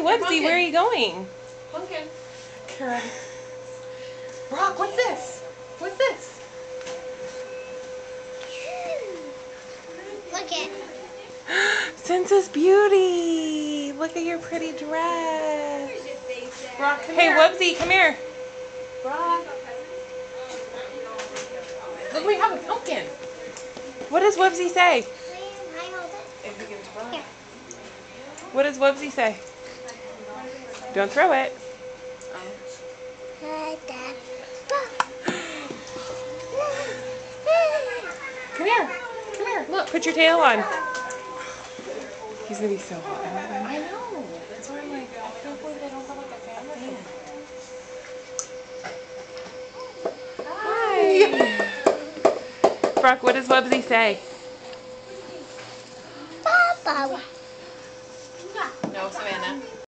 Wubsy, where are you going? Pumpkin. Karen. Brock, what's this? What's this? Look at Census Beauty. Look at your pretty dress. Brock, come Hey, here. Wubsy, come here. Brock. Look, we have a pumpkin. What does Wubsy say? I hold it. If you give it to Brock. Here. What does Wubsy say? Don't throw it. Come here. Come here. Look. Put your tail on. He's gonna be so hot. I know. That's why I'm like, I can't believe they don't have like a family. Hi. Brock, what does Wubsy say? Papa.